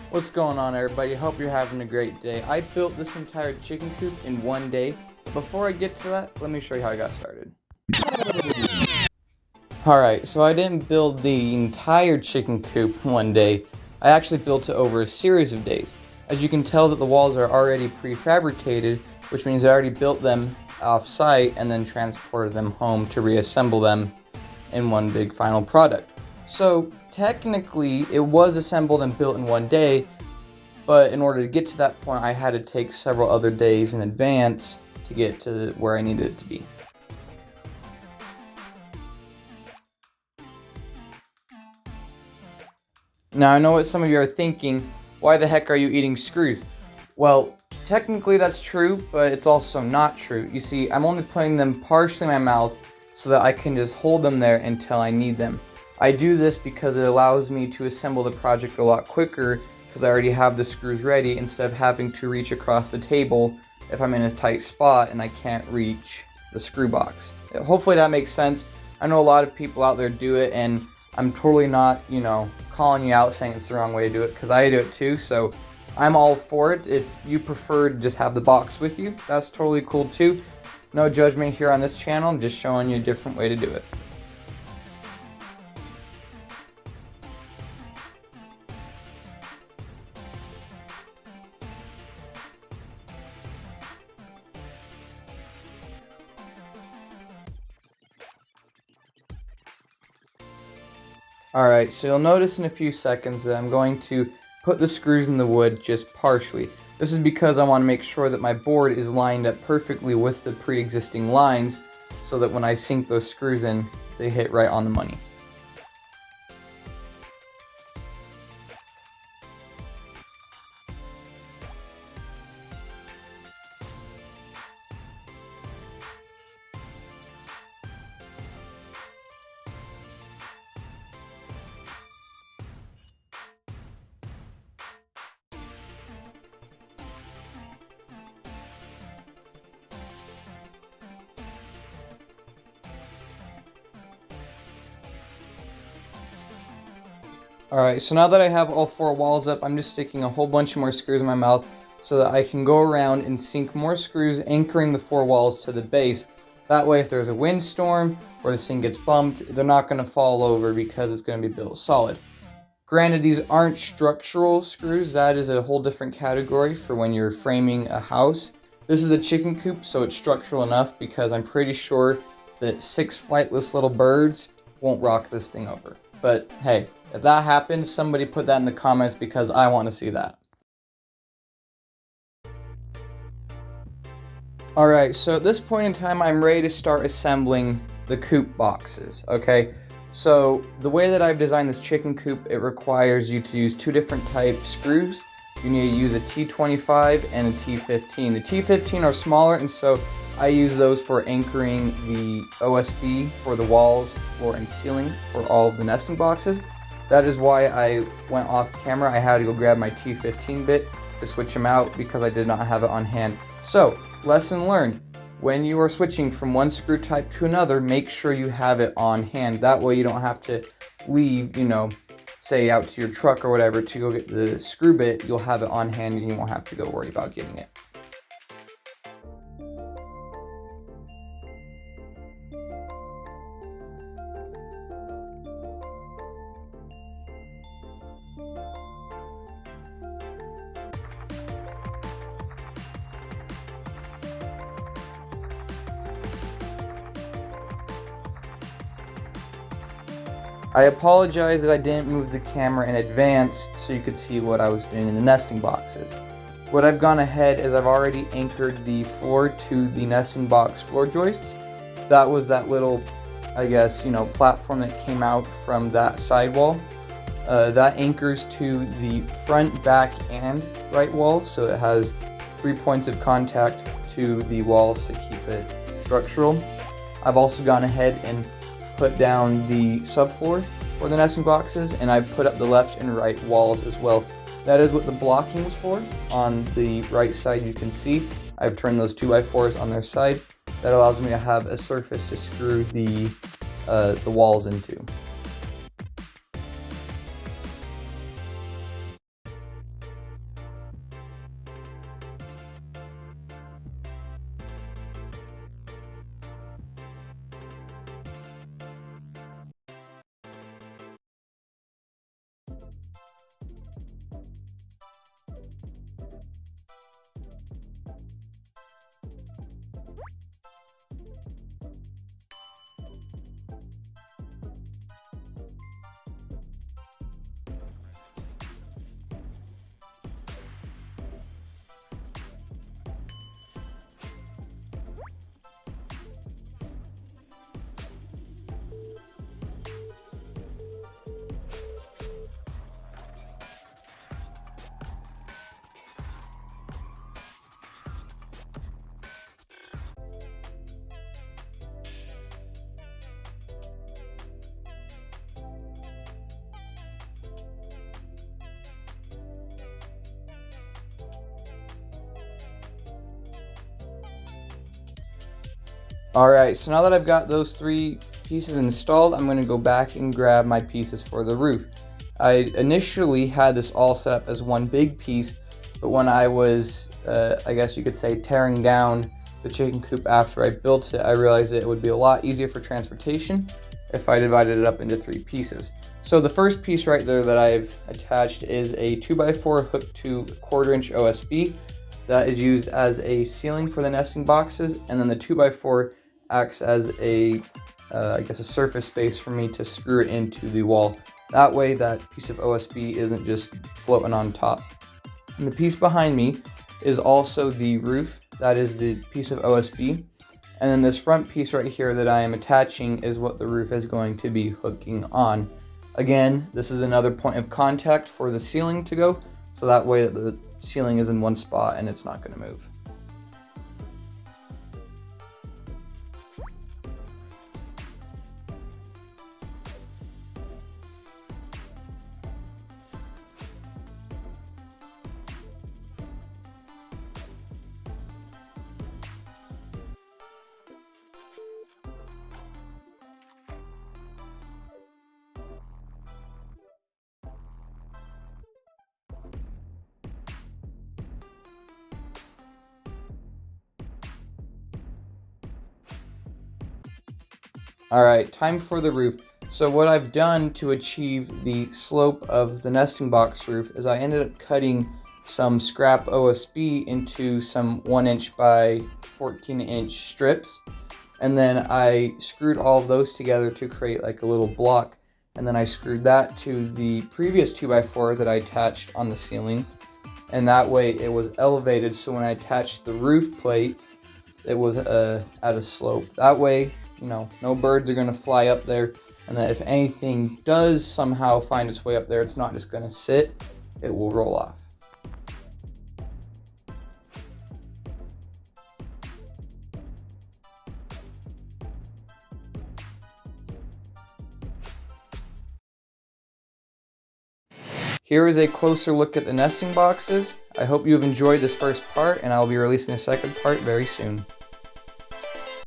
What's going on, everybody? Hope you're having a great day. I built this entire chicken coop in one day. Before I get to that, let me show you how I got started. Alright, so I didn't build the entire chicken coop one day. I actually built it over a series of days. As you can tell that the walls are already prefabricated, which means I already built them off-site and then transported them home to reassemble them in one big final product. So technically it was assembled and built in one day, but in order to get to that point I had to take several other days in advance to get to where I needed it to be. Now I know what some of you are thinking, why the heck are you eating screws? Well, technically that's true, but it's also not true. You see, I'm only putting them partially in my mouth so that I can just hold them there until I need them. I do this because it allows me to assemble the project a lot quicker because I already have the screws ready instead of having to reach across the table if I'm in a tight spot and I can't reach the screw box. Hopefully that makes sense. I know a lot of people out there do it, and I'm totally not, calling you out saying it's the wrong way to do it, because I do it too, so I'm all for it. If you prefer to just have the box with you, that's totally cool too. No judgment here on this channel, I'm just showing you a different way to do it. Alright, so you'll notice in a few seconds that I'm going to put the screws in the wood just partially. This is because I want to make sure that my board is lined up perfectly with the pre-existing lines so that when I sink those screws in, they hit right on the money. Alright, so now that I have all four walls up, I'm just sticking a whole bunch more screws in my mouth so that I can go around and sink more screws anchoring the four walls to the base. That way if there's a windstorm or this thing gets bumped, they're not going to fall over because it's going to be built solid. Granted, these aren't structural screws. That is a whole different category for when you're framing a house. This is a chicken coop, so it's structural enough because I'm pretty sure that 6 flightless little birds won't rock this thing over. But hey, if that happens, somebody put that in the comments because I want to see that. Alright, so at this point in time, I'm ready to start assembling the coop boxes, okay? So the way that I've designed this chicken coop, it requires you to use two different type screws. You need to use a T25 and a T15. The T15 are smaller, and so I use those for anchoring the OSB for the walls, floor, and ceiling for all of the nesting boxes. That is why I went off camera. I had to go grab my T15 bit to switch them out because I did not have it on hand. So, lesson learned. When you are switching from one screw type to another, make sure you have it on hand. That way you don't have to leave, say out to your truck or whatever to go get the screw bit. You'll have it on hand and you won't have to go worry about getting it. I apologize that I didn't move the camera in advance so you could see what I was doing in the nesting boxes. What I've gone ahead is I've already anchored the floor to the nesting box floor joists. That was that little, platform that came out from that sidewall. That anchors to the front, back, and right wall, so it has 3 points of contact to the walls to keep it structural. I've also gone ahead and put down the subfloor for the nesting boxes, and I put up the left and right walls as well. That is what the blocking is for. On the right side you can see I've turned those 2x4s on their side. That allows me to have a surface to screw the walls into. Alright, so now that I've got those 3 pieces installed, I'm going to go back and grab my pieces for the roof. I initially had this all set up as one big piece, but when I was, I guess you could say, tearing down the chicken coop after I built it, I realized that it would be a lot easier for transportation if I divided it up into 3 pieces. So the first piece right there that I've attached is a 2x4 hooked to 1/4 inch OSB that is used as a ceiling for the nesting boxes, and then the 2x4 acts as a, I guess a surface space for me to screw it into the wall. That way that piece of OSB isn't just floating on top. And the piece behind me is also the roof. That is the piece of OSB. And then this front piece right here that I am attaching is what the roof is going to be hooking on. Again, this is another point of contact for the ceiling to go, so that way that the ceiling is in one spot and it's not going to move. Alright, time for the roof. So what I've done to achieve the slope of the nesting box roof is I ended up cutting some scrap OSB into some 1" by 14" strips, and then I screwed all of those together to create like a little block, and then I screwed that to the previous 2x4 that I attached on the ceiling, and that way it was elevated, so when I attached the roof plate it was at a slope. That way, you know, no birds are going to fly up there, and that if anything does somehow find its way up there, it's not just going to sit, it will roll off. Here is a closer look at the nesting boxes. I hope you have enjoyed this first part, and I will be releasing the second part very soon.